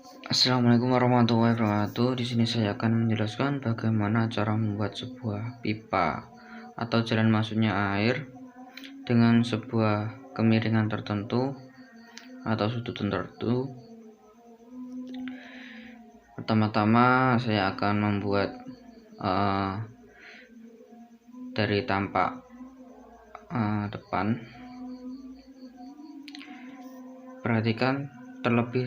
Assalamualaikum warahmatullahi wabarakatuh. Di sini saya akan menjelaskan bagaimana cara membuat sebuah pipa atau jalan masuknya air dengan sebuah kemiringan tertentu atau sudut tertentu. Pertama-tama saya akan membuat dari tampak depan. Perhatikan terlebih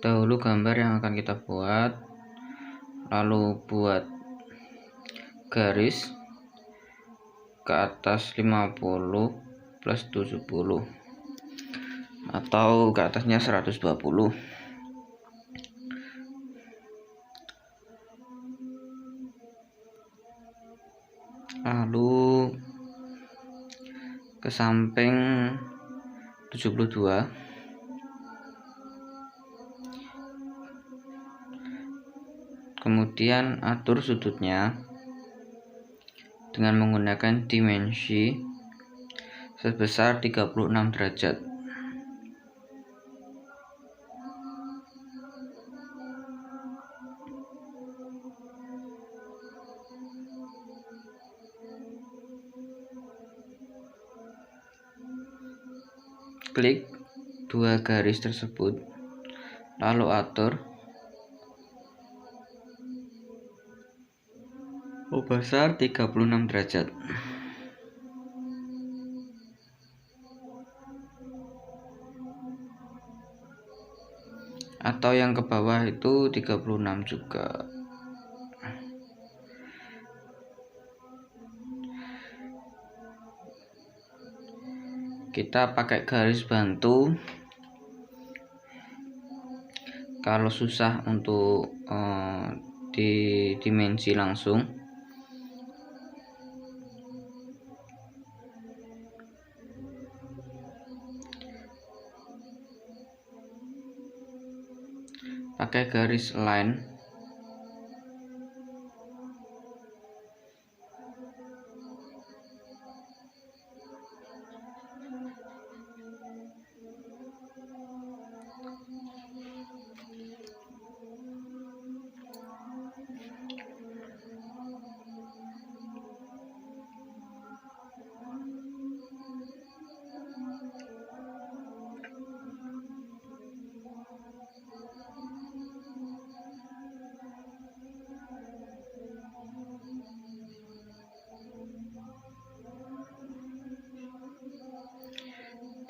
dahulu gambar yang akan kita buat, lalu buat garis ke atas 50 plus 70 atau ke atasnya 120. Lalu ke samping 72. Kemudian atur sudutnya dengan menggunakan dimensi sebesar 36 derajat. Klik dua garis tersebut, lalu atur besar 36 derajat. Atau yang ke bawah itu 36 juga. Kita pakai garis bantu kalau susah untuk di dimensi langsung. Pakai garis line.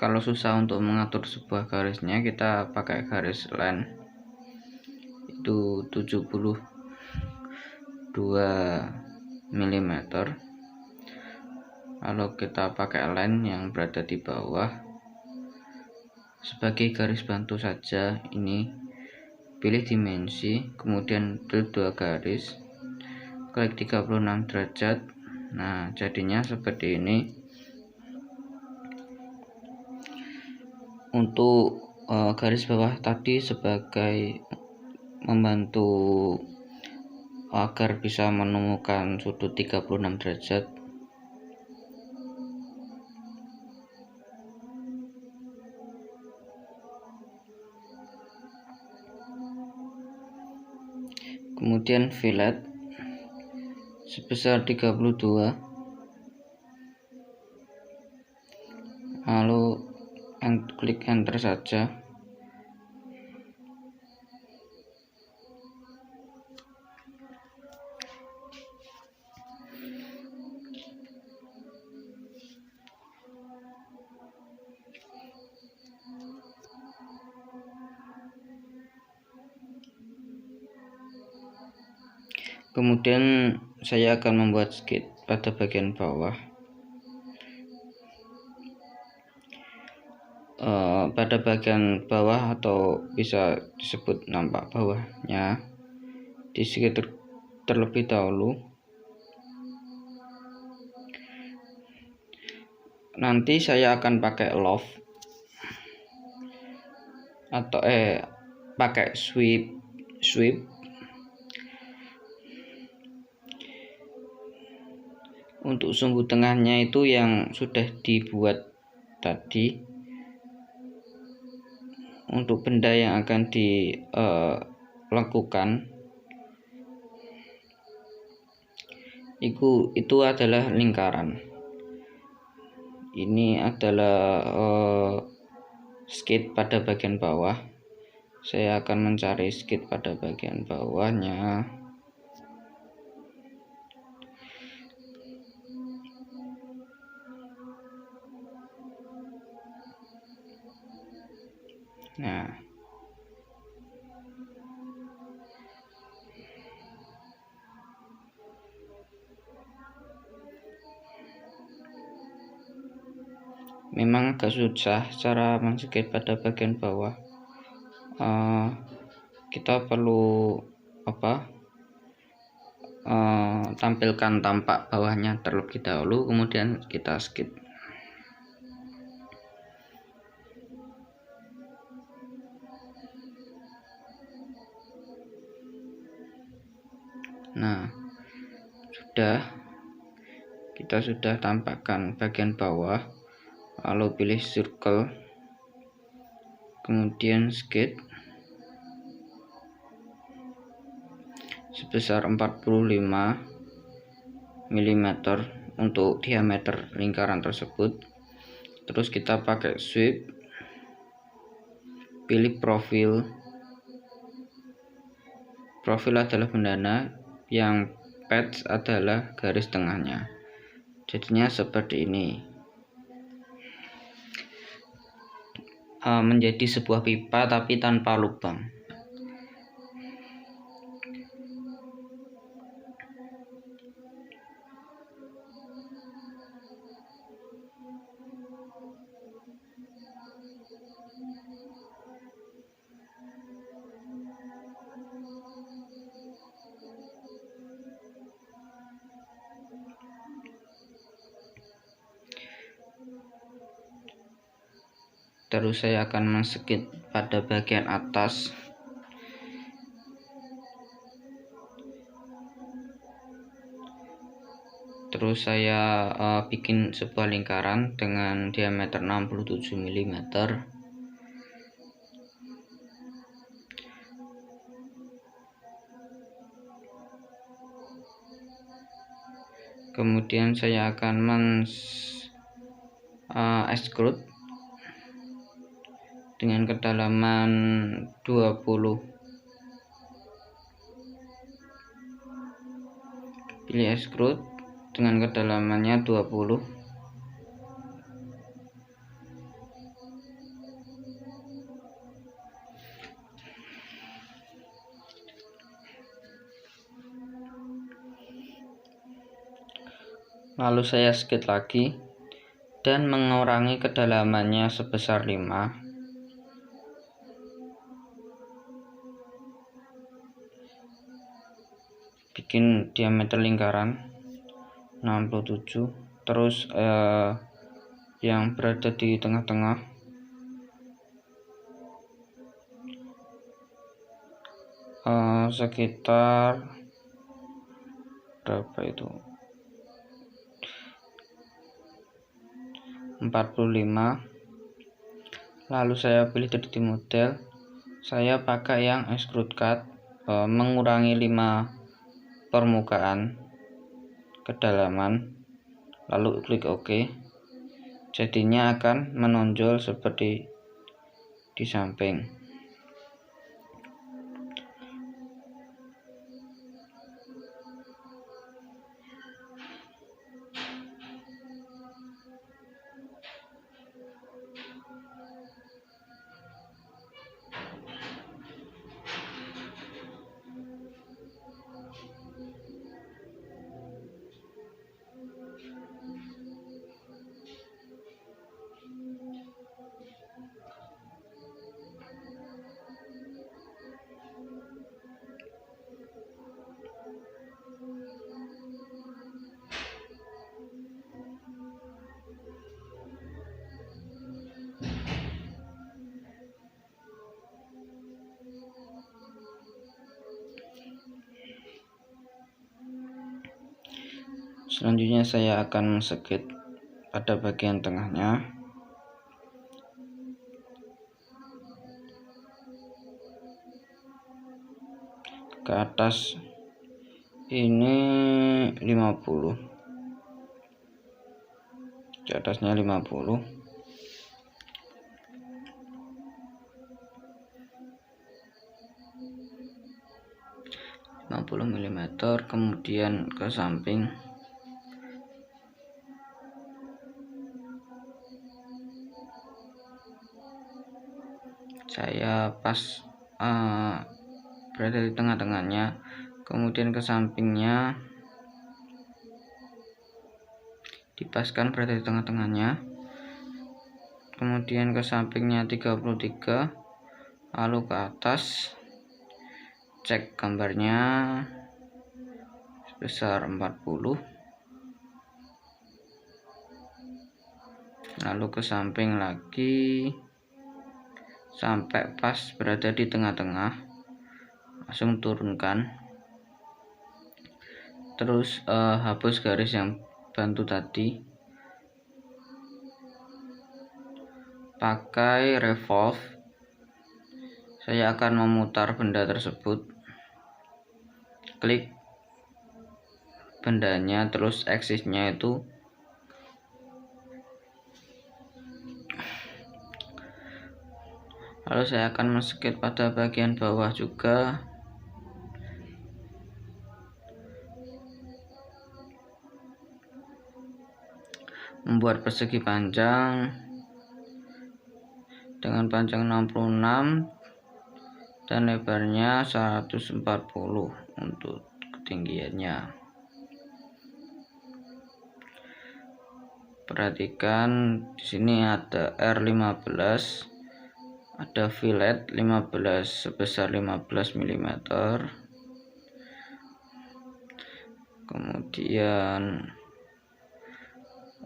Kalau susah untuk mengatur sebuah garisnya, kita pakai garis line itu 72 mm. Lalu kita pakai line yang berada di bawah sebagai garis bantu saja. Ini pilih dimensi, kemudian klik dua garis, klik 36 derajat. Nah, jadinya seperti ini. Untuk garis bawah tadi sebagai membantu agar bisa menemukan sudut 36 derajat. Kemudian fillet sebesar 32. Lalu klik enter saja. Kemudian saya akan membuat skit pada bagian bawah. Pada bagian bawah atau bisa disebut nampak bawahnya di skit terlebih dahulu. Nanti saya akan pakai loft atau pakai sweep. Untuk sumbu tengahnya itu yang sudah dibuat tadi. untuk benda yang akan dilekukan itu adalah lingkaran. Ini adalah skate pada bagian bawah. Saya akan mencari skate pada bagian bawahnya. Nah, memang agak susah cara men-skate pada bagian bawah. Kita perlu tampilkan tampak bawahnya terlebih dahulu, kemudian kita skate. Nah, kita sudah tampakkan bagian bawah, lalu pilih circle, kemudian skate sebesar 45 mm untuk diameter lingkaran tersebut. Terus kita pakai sweep, pilih profil. Profil adalah bendana, yang patch adalah garis tengahnya. Jadinya seperti ini, menjadi sebuah pipa tapi tanpa lubang. Terus saya akan men-skate pada bagian atas. Terus saya bikin sebuah lingkaran dengan diameter 67 mm. Kemudian saya akan extrude dengan kedalaman 20. Pilih extrude dengan kedalamannya 20. Lalu saya skate lagi dan mengurangi kedalamannya sebesar 5. Bikin diameter lingkaran 67. Terus yang berada di tengah-tengah sekitar berapa itu, 45. Lalu saya pilih 3D model. Saya pakai yang extrude cut, mengurangi 5 permukaan kedalaman, lalu klik OK. Jadinya akan menonjol seperti di samping. Selanjutnya saya akan skate pada bagian tengahnya. ke atas ini 50, ke atasnya 50, mm, kemudian ke samping saya pas berada di tengah-tengahnya, kemudian ke sampingnya dipaskan berada di tengah-tengahnya, kemudian ke sampingnya 33, lalu ke atas cek gambarnya sebesar 40, lalu ke samping lagi sampai pas berada di tengah-tengah, langsung turunkan, terus hapus garis yang bantu tadi, pakai revolve saya akan memutar benda tersebut, klik bendanya, terus aksisnya itu lalu saya akan men-skate pada bagian bawah juga, membuat persegi panjang dengan panjang 66 dan lebarnya 140 untuk ketinggiannya. Perhatikan di sini ada R15, ada fillet 15 sebesar 15 mm, kemudian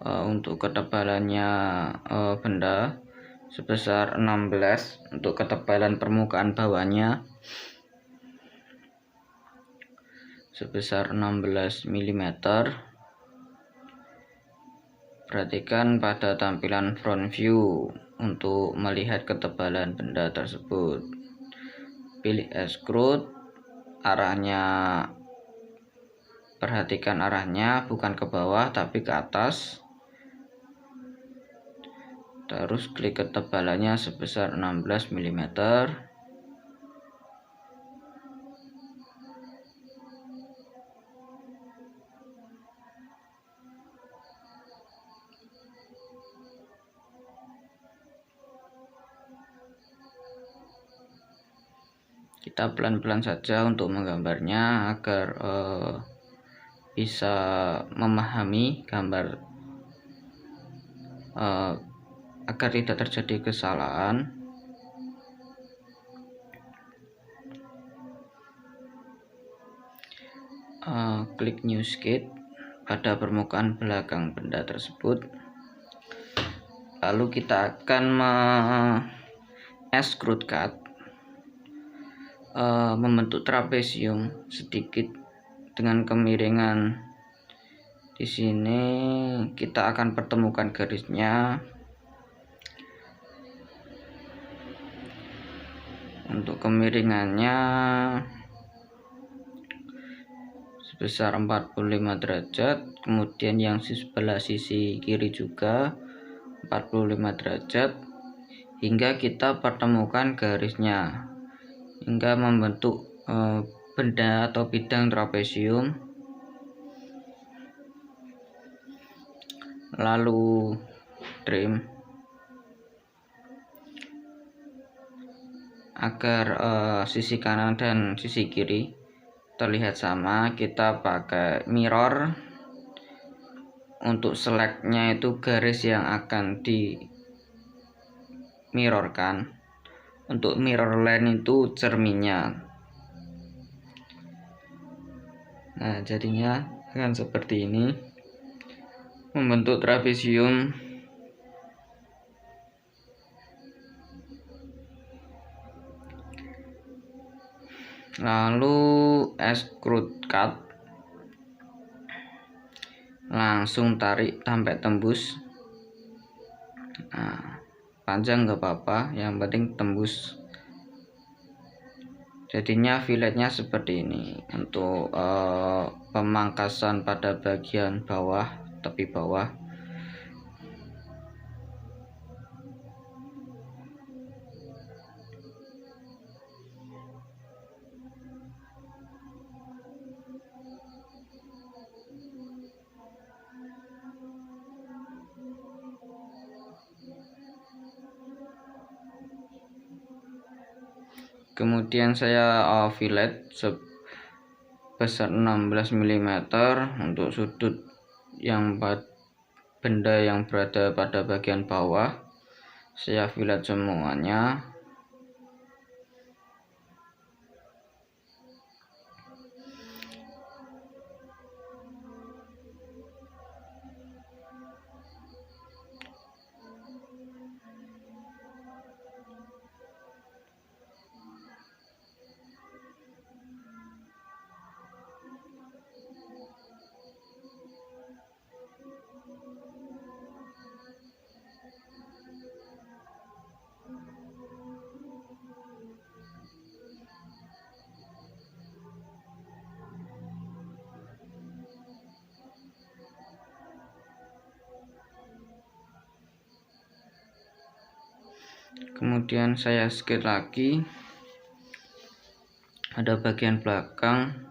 untuk ketebalannya benda sebesar 16 untuk ketebalan permukaan bawahnya sebesar 16 mm. Perhatikan pada tampilan front view untuk melihat ketebalan benda tersebut. Pilih extrude, arahnya perhatikan arahnya bukan ke bawah tapi ke atas. Terus klik ketebalannya sebesar 16 mm. Kita pelan-pelan saja untuk menggambarnya agar bisa memahami gambar, agar tidak terjadi kesalahan. Klik new skate pada permukaan belakang benda tersebut, lalu kita akan extrude cut, membentuk trapesium sedikit dengan kemiringan. Di sini kita akan pertemukan garisnya. Untuk kemiringannya sebesar 45 derajat, kemudian yang sebelah sisi kiri juga 45 derajat, hingga kita pertemukan garisnya hingga membentuk benda atau bidang trapesium. Lalu trim agar sisi kanan dan sisi kiri terlihat sama. Kita pakai mirror. Untuk select-nya itu garis yang akan di mirrorkan. Untuk mirror line itu cerminnya. Nah, jadinya akan seperti ini, membentuk trapesium. Lalu extrude cut, langsung tarik sampai tembus. Nah, panjang nggak apa-apa, yang penting tembus. Jadinya filletnya seperti ini untuk pemangkasan pada bagian bawah, tepi bawah. Kemudian saya fillet sebesar 16 mm untuk sudut yang benda yang berada pada bagian bawah. Saya fillet semuanya. Kemudian saya skate lagi pada bagian belakang.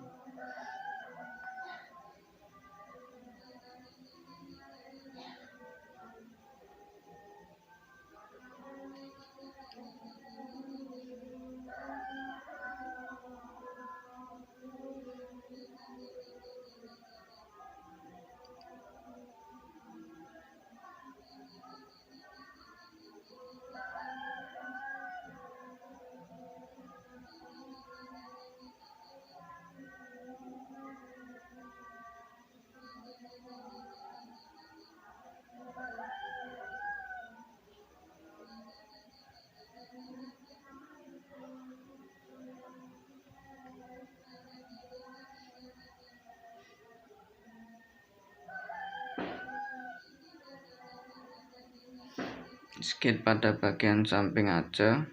Skate pada bagian samping aja,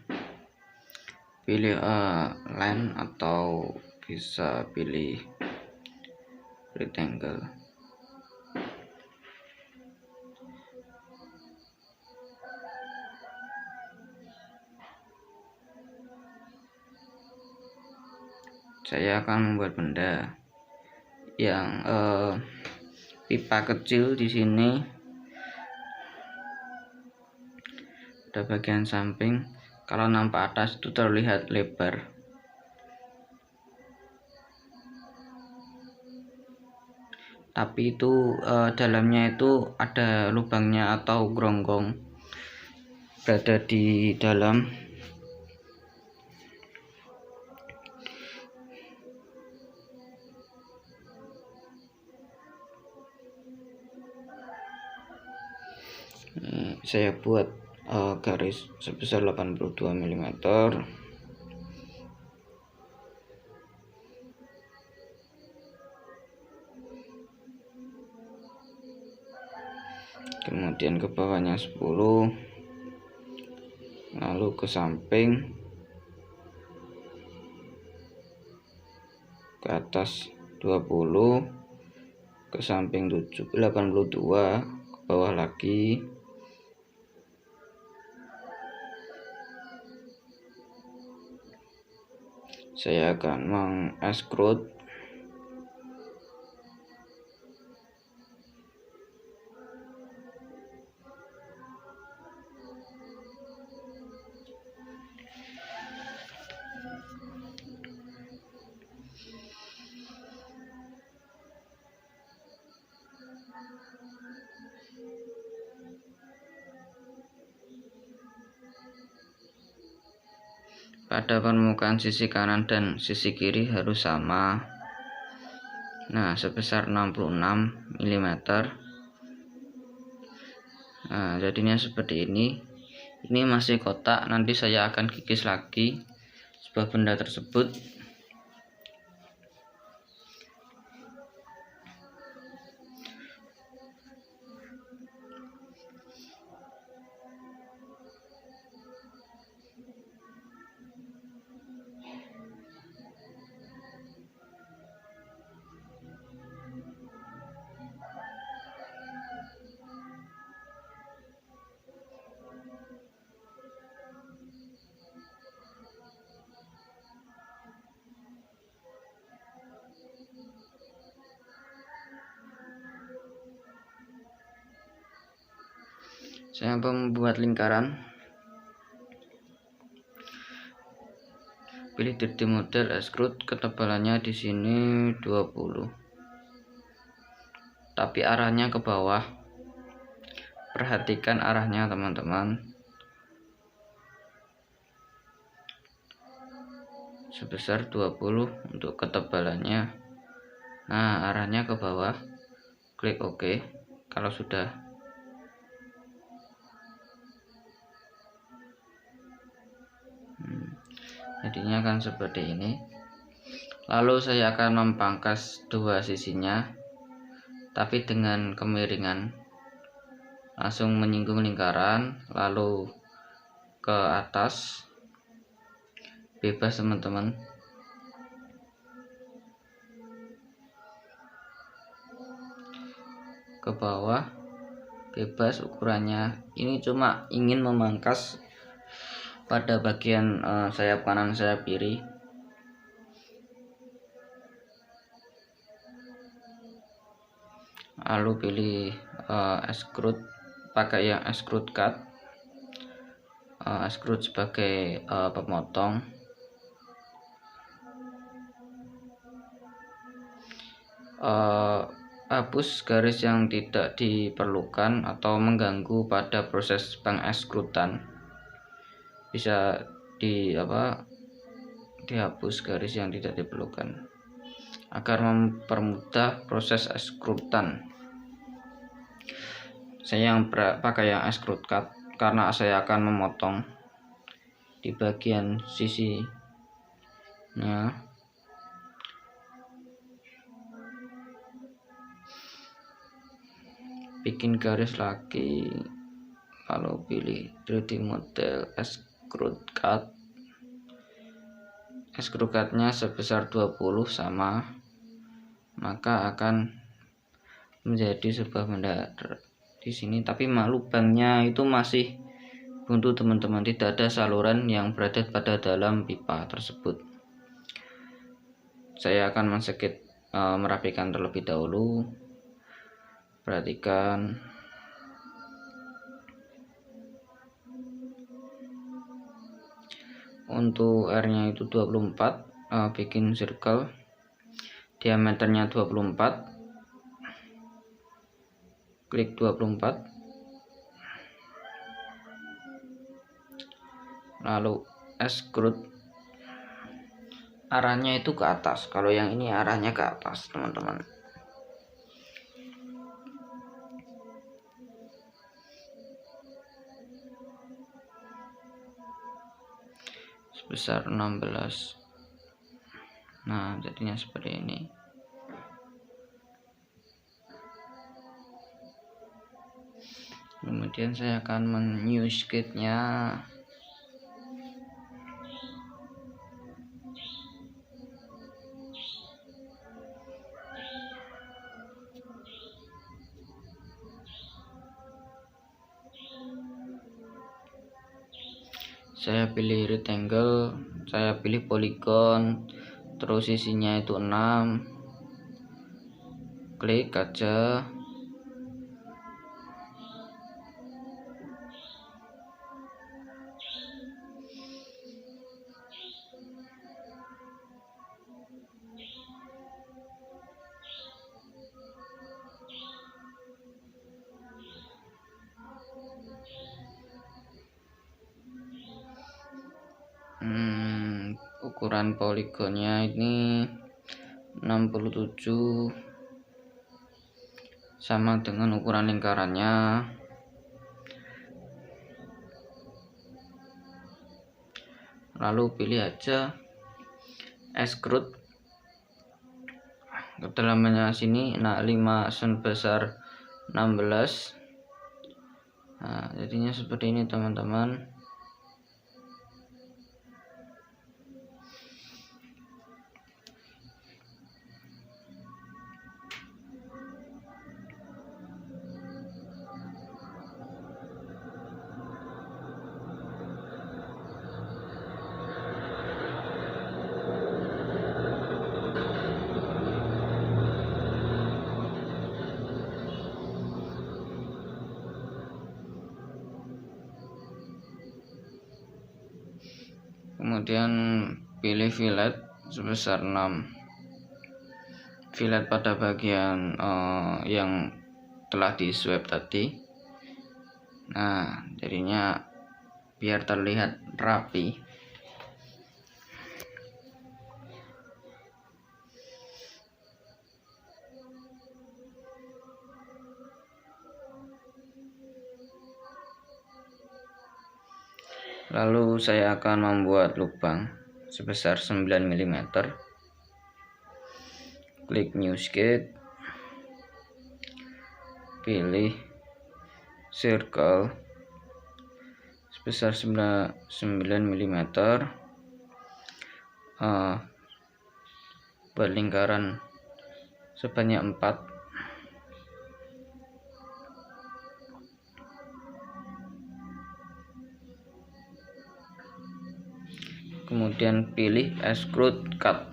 pilih line atau bisa pilih rectangle. Saya akan membuat benda yang pipa kecil di sini pada bagian samping. Kalau nampak atas itu terlihat lebar, tapi itu dalamnya itu ada lubangnya atau geronggong berada di dalam. Saya buat garis sebesar 82 mm. Kemudian ke bawahnya 10, lalu ke samping, ke atas 20, ke samping 82, ke bawah lagi. Saya akan meng-extrude pada permukaan sisi kanan dan sisi kiri harus sama. Nah, sebesar 66 mm. Nah, jadinya seperti ini. Ini masih kotak, nanti saya akan kikis lagi sebuah benda tersebut. Saya membuat lingkaran. Pilih 3D model extrude, ketebalannya di sini 20. Tapi arahnya ke bawah. Perhatikan arahnya, teman-teman. Sebesar 20 untuk ketebalannya. Nah, arahnya ke bawah. Klik OK kalau sudah. Jadinya akan seperti ini. Lalu saya akan memangkas dua sisinya, tapi dengan kemiringan. Langsung menyinggung lingkaran, lalu ke atas. Bebas, teman-teman. Ke bawah, bebas ukurannya. Ini cuma ingin memangkas pada bagian sayap kanan, sayap kiri. Lalu pilih extrude, pakai yang extrude cut. Extrude sebagai pemotong. Hapus garis yang tidak diperlukan atau mengganggu pada proses pengekstrudan. Bisa dihapus garis yang tidak diperlukan agar mempermudah proses ekstrudan. Saya yang pakai yang extrude cut karena saya akan memotong di bagian sisinya. Bikin garis lagi, lalu pilih 3D model extrude cut. Extrude cutnya sebesar 20 sama, maka akan menjadi sebuah benda di sini. Tapi lubangnya itu masih buntu, teman-teman. Tidak ada saluran yang berada pada dalam pipa tersebut. Saya akan merapikan terlebih dahulu. Perhatikan. Untuk R-nya itu 24, bikin circle, diameternya 24, klik 24, lalu extrude, arahnya itu ke atas. Kalau yang ini arahnya ke atas, teman-teman. Sebesar 16. Nah, jadinya seperti ini. Kemudian saya akan men-new skate-nya. Saya pilih rectangle, saya pilih polygon, terus sisinya itu 6. Klik aja. Ukuran poligonnya ini 67, sama dengan ukuran lingkarannya. Lalu pilih aja extrude, kedalamannya sini 5 sebesar 16. Nah, jadinya seperti ini, teman-teman. Kemudian pilih fillet sebesar 6 fillet pada bagian yang telah di swab tadi. Nah, jadinya biar terlihat rapi. Lalu saya akan membuat lubang sebesar 9 mm. Klik new sketch, pilih circle sebesar 9 mm, buat lingkaran sebanyak 4. Kemudian pilih extrude cut.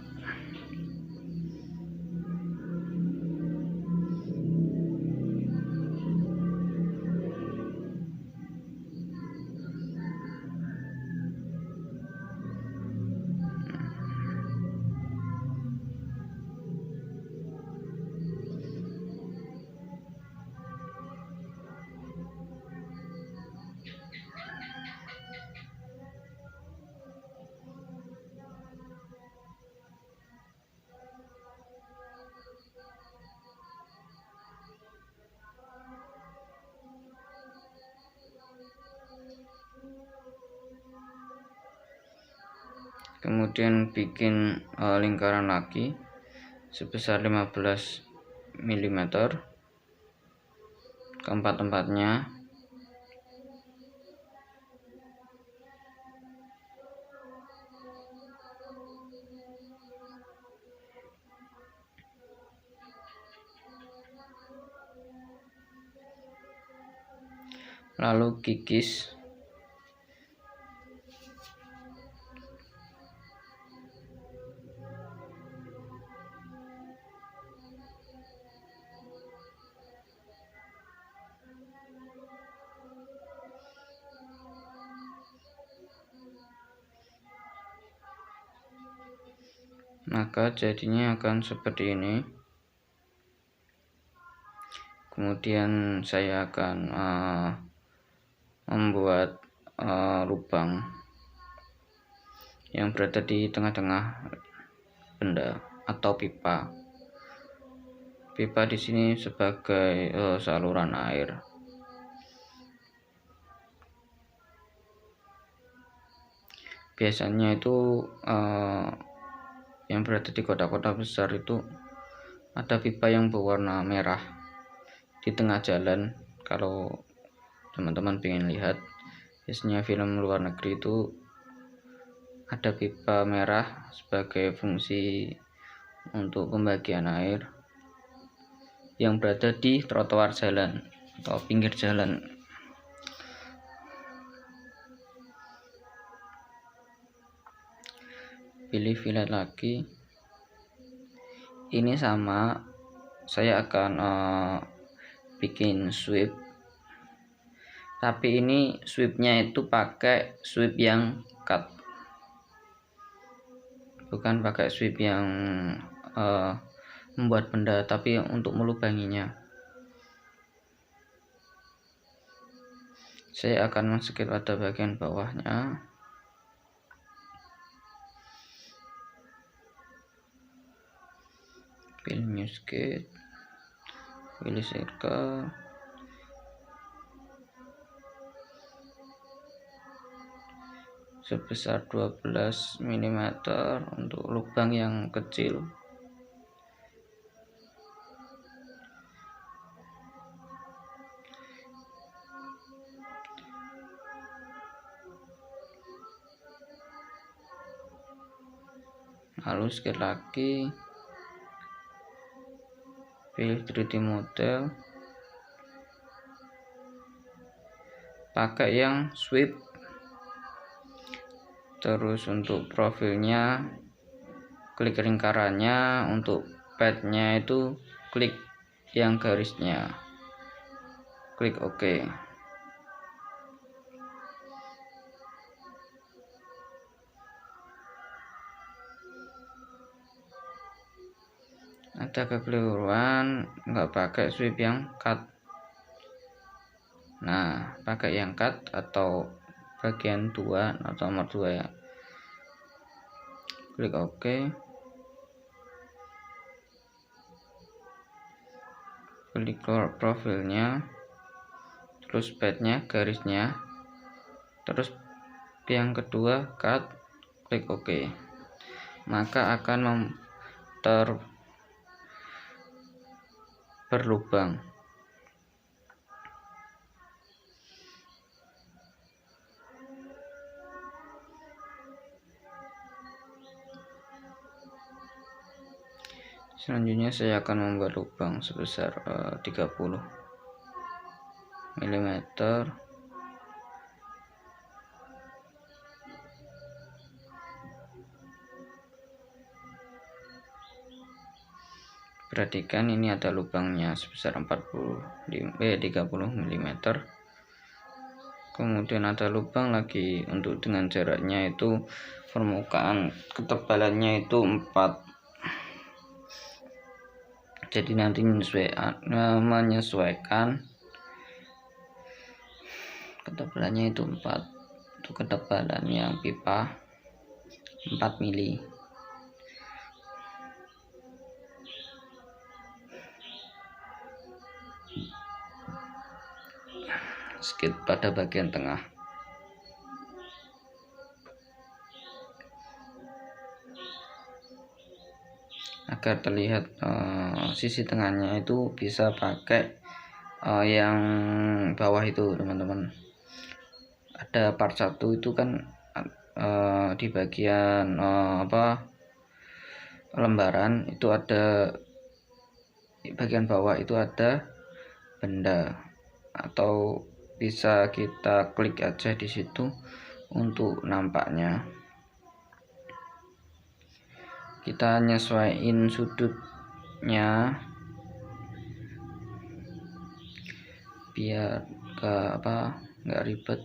Kemudian bikin lingkaran lagi sebesar 15 mm keempat-empatnya. Lalu kikis. Maka jadinya akan seperti ini. Kemudian saya akan membuat lubang yang berada di tengah-tengah benda atau pipa. Pipa di sini sebagai saluran air. Biasanya itu yang berada di kota-kota besar itu ada pipa yang berwarna merah di tengah jalan. Kalau teman-teman pengen lihat, biasanya film luar negeri itu ada pipa merah sebagai fungsi untuk pembagian air yang berada di trotoar jalan atau pinggir jalan. Pilih fillet lagi. Ini sama, saya akan bikin sweep, tapi ini sweepnya itu pakai sweep yang cut, bukan pakai sweep yang membuat benda, tapi untuk melubanginya. Saya akan men-sketch pada bagian bawahnya. Pilih new sketch, pilih circle, sebesar 12 mm untuk lubang yang kecil. Lalu sketch lagi, pilih 3D model, pakai yang sweep. Terus untuk profilnya klik lingkarannya, untuk padnya itu klik yang garisnya, klik OK. ada kekeliruan nggak pakai sweep yang cut. Nah, pakai yang cut atau bagian 2 atau nomor 2 ya. Klik OK. Klik profilnya, terus bednya, garisnya, terus yang kedua cut, klik OK. Maka akan berlubang. Selanjutnya saya akan membuat lubang sebesar 30 mm. Perhatikan ini ada lubangnya sebesar 30 mm. Kemudian ada lubang lagi untuk dengan jaraknya itu permukaan ketebalannya itu 4. Jadi nanti menyesuaikan ketebalannya itu 4 untuk ketebalan yang pipa 4 mili. Sedikit pada bagian tengah. Agar terlihat sisi tengahnya itu bisa pakai yang bawah itu teman-teman. Ada part 1 itu kan di bagian lembaran itu ada, di bagian bawah itu ada benda, atau bisa kita klik aja di situ untuk nampaknya. Kita nyesuaiin sudutnya biar nggak ribet.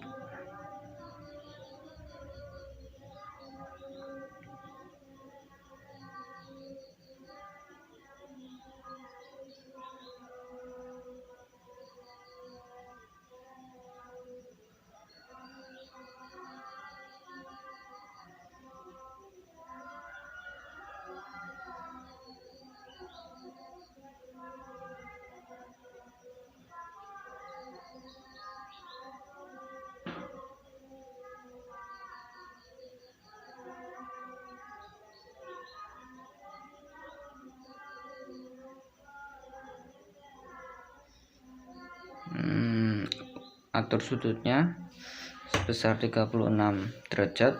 Atur sudutnya sebesar 36 derajat.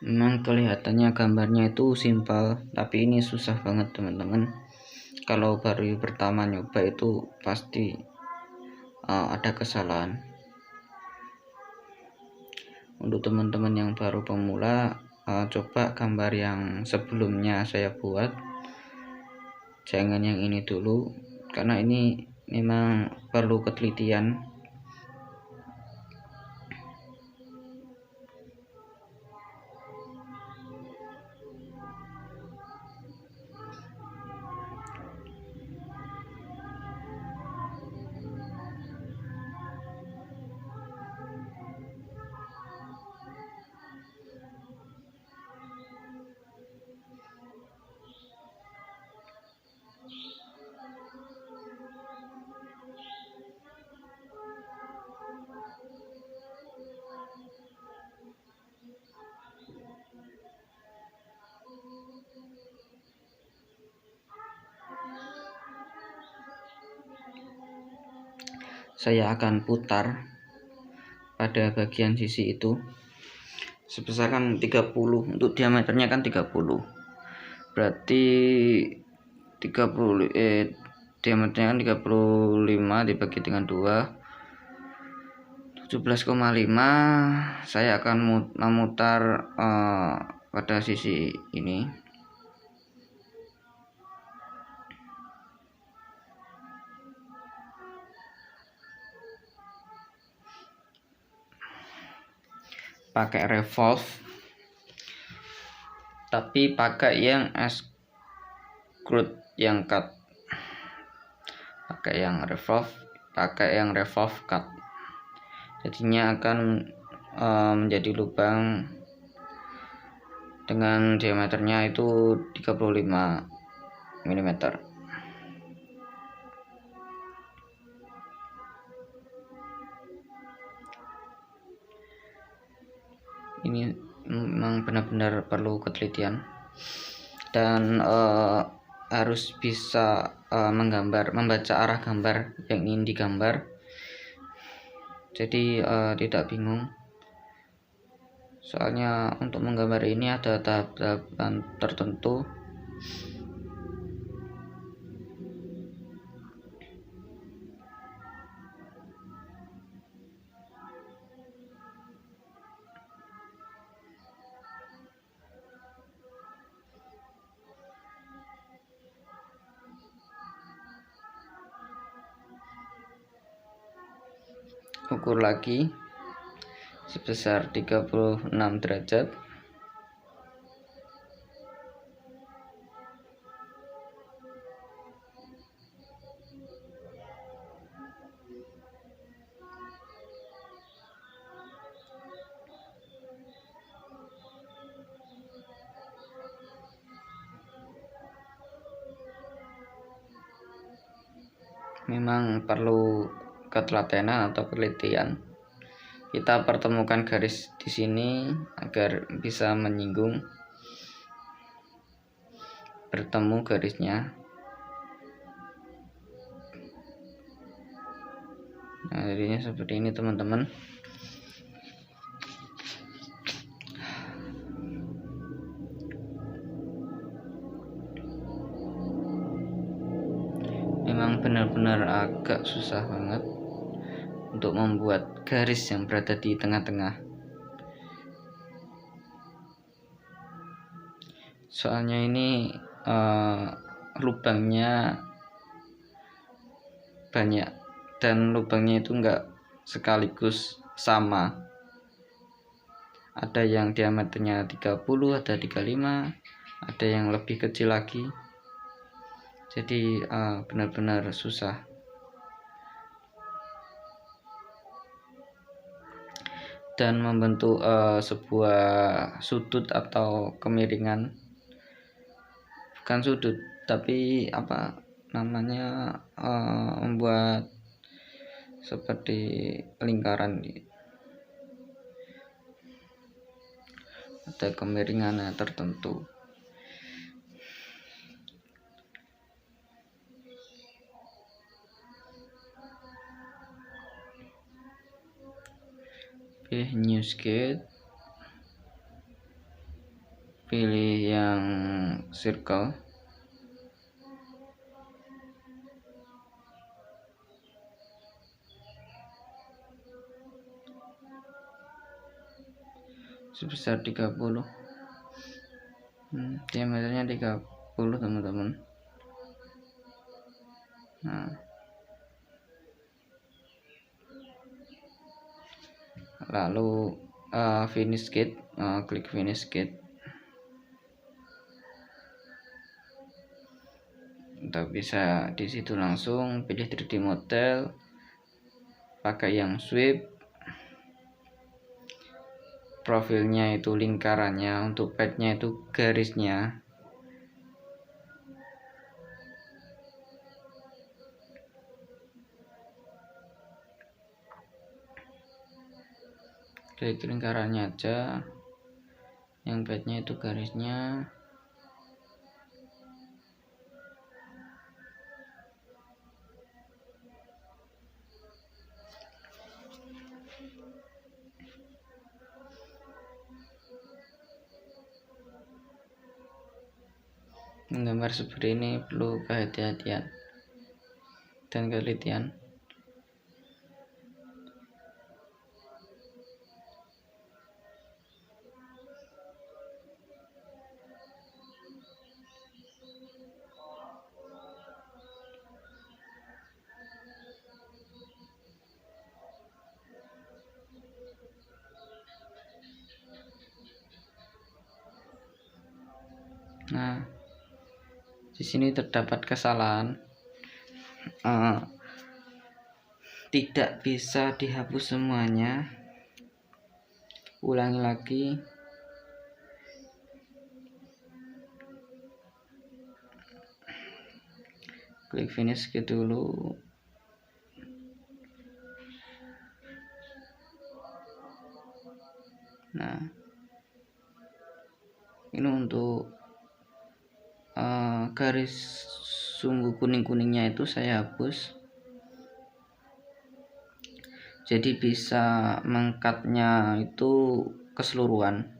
Memang kelihatannya gambarnya itu simpel, tapi ini susah banget teman-teman. Kalau baru pertama nyoba itu pasti ada kesalahan. Untuk teman-teman yang baru pemula, coba gambar yang sebelumnya saya buat, jangan yang ini dulu, karena ini memang perlu ketelitian. Saya akan putar pada bagian sisi itu sebesar 30, untuk diameternya kan 30, berarti 30 diameternya kan 35 dibagi dengan 2, 17,5 saya akan memutar pada sisi ini. Pakai revolve, tapi pakai yang screw yang cut, pakai yang revolve cut, jadinya akan menjadi lubang dengan diameternya itu 35 mm. Ini memang benar-benar perlu ketelitian dan harus bisa membaca arah gambar yang ingin digambar, jadi tidak bingung. Soalnya untuk menggambar ini ada tahap-tahapan tertentu. Ukur lagi sebesar 36 derajat. Memang perlu ketelatenan atau penelitian. Kita pertemukan garis di sini agar bisa menyinggung, bertemu garisnya. Nah, jadinya seperti ini teman-teman. Memang benar-benar agak susah banget untuk membuat garis yang berada di tengah-tengah. Soalnya ini lubangnya banyak dan lubangnya itu enggak sekaligus sama. Ada yang diameternya 30, ada 35, ada yang lebih kecil lagi. Jadi benar-benar susah. Dan membentuk sebuah sudut atau kemiringan, bukan sudut tapi apa namanya, membuat seperti lingkaran, ada kemiringannya tertentu. Pilih new sketch, pilih yang circle, sebesar 30, diameternya 30 teman-teman. Nah, lalu finish sketch, klik finish sketch. Kita bisa di situ langsung pilih 3D model, pakai yang sweep, profilnya itu lingkarannya, untuk padnya itu garisnya. Klik lingkarannya aja, yang padnya itu garisnya. Menggambar seperti ini perlu kehati-hatian dan ketelitian. Nah, di sini terdapat kesalahan, tidak bisa dihapus semuanya. Ulangi lagi. Klik finish dulu. Nah, ini untuk garis sumbu kuning-kuningnya itu saya hapus, jadi bisa mengcutnya itu keseluruhan.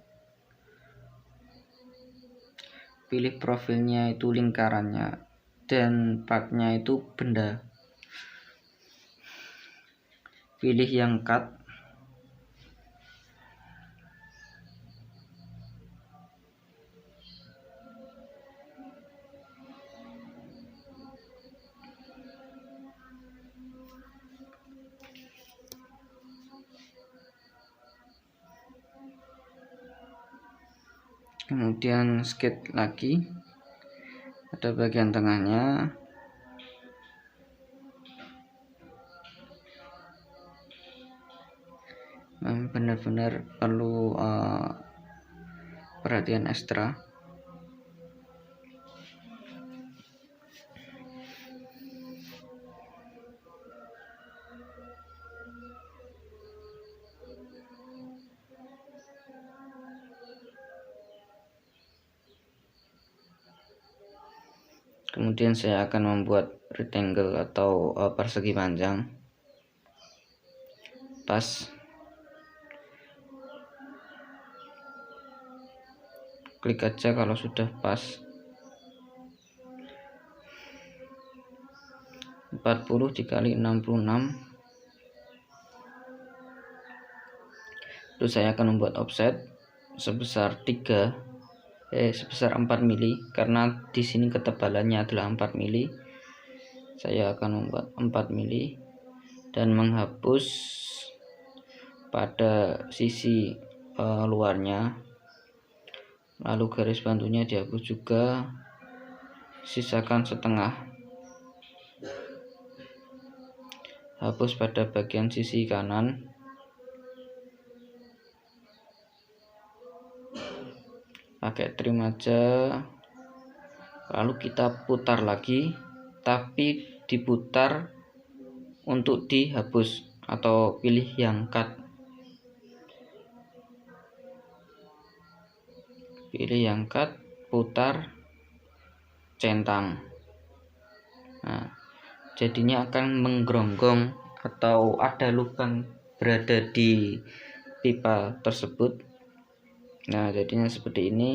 Pilih profilnya itu lingkarannya, dan partnya itu benda. Pilih yang cut. Kemudian skate lagi, ada bagian tengahnya. Benar-benar perlu perhatian ekstra. Kemudian saya akan membuat rectangle atau persegi panjang. Pas. Klik aja kalau sudah pas. 40 dikali 66. Terus saya akan membuat offset sebesar 4 mili, karena di sini ketebalannya adalah 4 mili. Saya akan membuat 4 mili dan menghapus pada sisi luarnya. Lalu garis bantunya dihapus juga, sisakan setengah. Hapus pada bagian sisi kanan. Pakai trim aja. Lalu kita putar lagi, tapi diputar untuk dihapus, atau pilih yang cut. Pilih yang cut, putar, centang. Nah, jadinya akan menggeronggong atau ada lubang berada di pipa tersebut. Nah, jadinya seperti ini.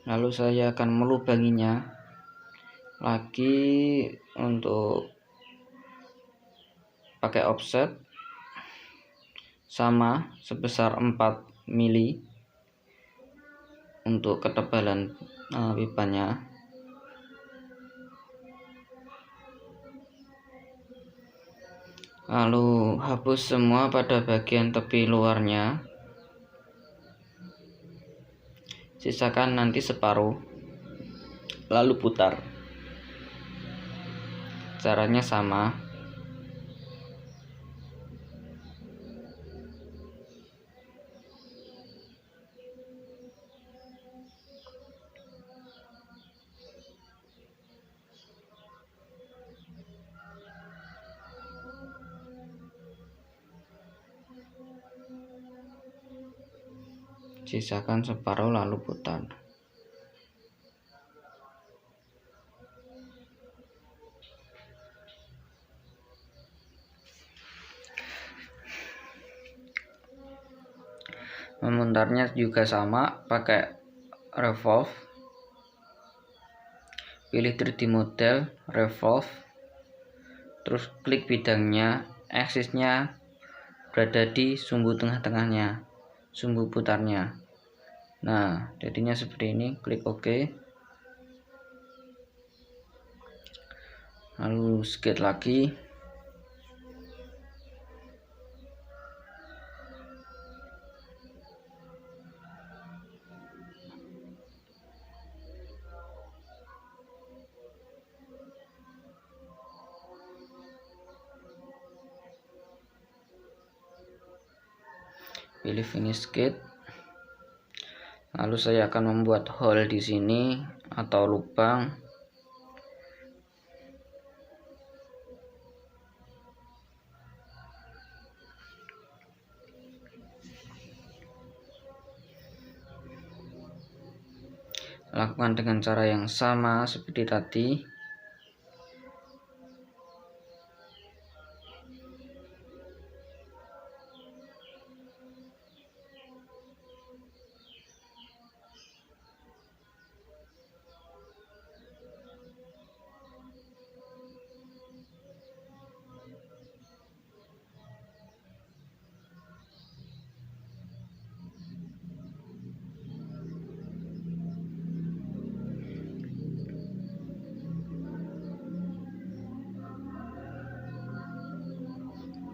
Lalu saya akan melubanginya lagi untuk pakai offset sama sebesar 4 mili untuk ketebalan pipanya. Lalu hapus semua pada bagian tepi luarnya, sisakan nanti separuh, lalu putar. Caranya sama. Sisakan separuh lalu putar. Memutarnya juga sama, pakai revolve. Pilih 3D model, revolve. Terus klik bidangnya, aksisnya berada di sumbu tengah-tengahnya, sumbu putarnya. Nah, jadinya seperti ini. Klik OK. Lalu skate lagi. Pilih finish skate. Lalu saya akan membuat hole di sini atau lubang. Lakukan dengan cara yang sama seperti tadi.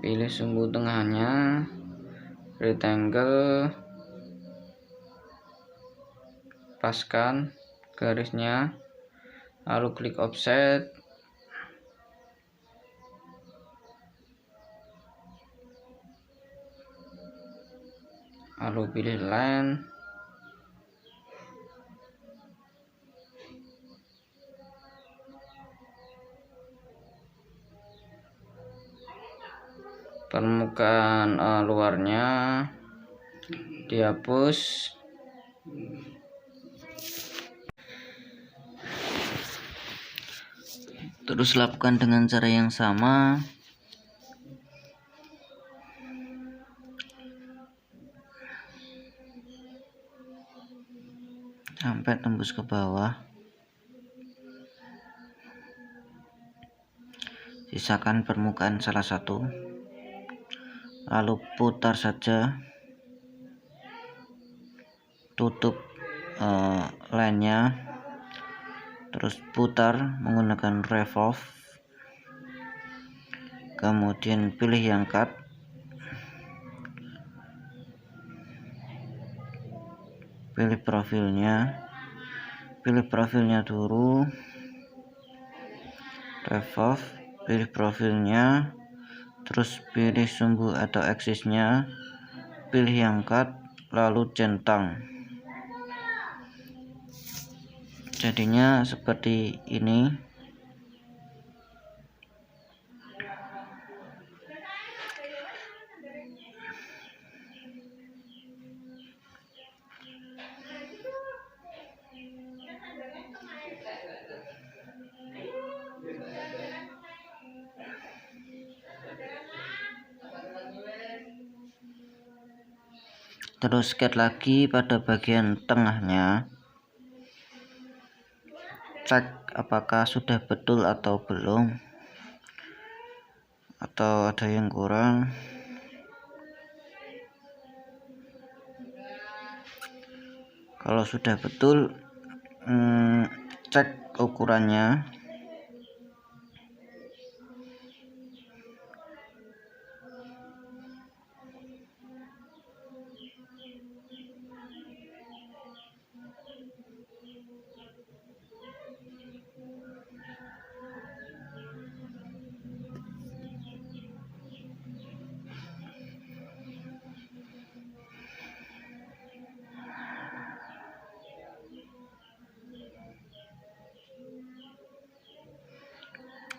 Pilih sumbu tengahnya, rectangle, paskan garisnya, lalu klik offset, lalu pilih line, permukaan luarnya dihapus. Terus lakukan dengan cara yang sama. Sampai tembus ke bawah. Sisakan permukaan salah satu. Lalu putar saja. Tutup line-nya. Terus putar menggunakan revolve. Kemudian pilih yang cut. Pilih profilnya dulu. Revolve, pilih profilnya. Terus pilih sumbu atau aksisnya. Pilih yang cut, lalu centang. Jadinya seperti ini. Terus skate lagi pada bagian tengahnya. Cek apakah sudah betul atau belum, atau ada yang kurang. Kalau sudah betul, cek ukurannya.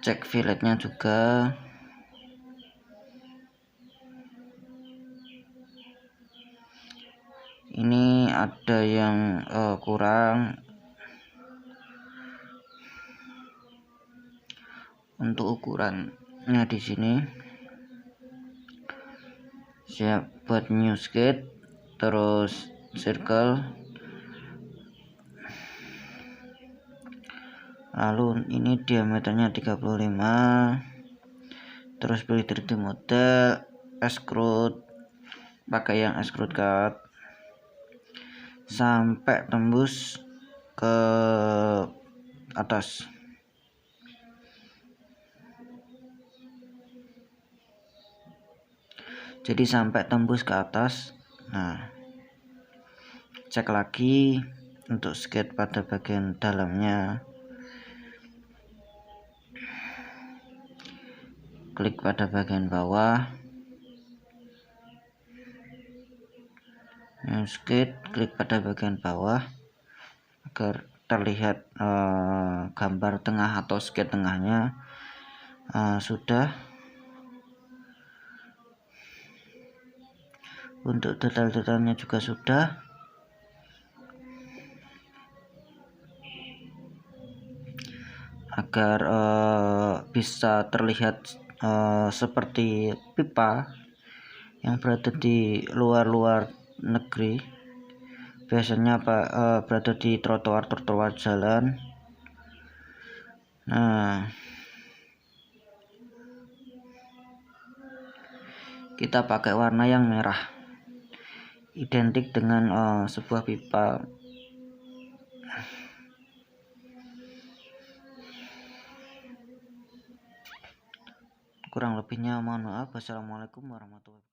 Cek filletnya juga. Ini ada yang kurang. Untuk ukurannya di sini siap buat new skate. terus circle, lalu ini diameternya 35, terus pilih 3D model, extrude, pakai yang extrude cut sampai tembus ke atas. Jadi sampai tembus ke atas. Nah, cek lagi untuk skate pada bagian dalamnya, klik pada bagian bawah, skate, klik pada bagian bawah agar terlihat gambar tengah atau skate tengahnya. Sudah. Untuk detail-detailnya juga sudah. Agar bisa terlihat seperti pipa yang berada di luar negeri, biasanya berada di trotoar jalan. Nah, kita pakai warna yang merah, identik dengan sebuah pipa. Kurang lebihnya mohon maaf. Wassalamualaikum warahmatullahi wabarakatuh.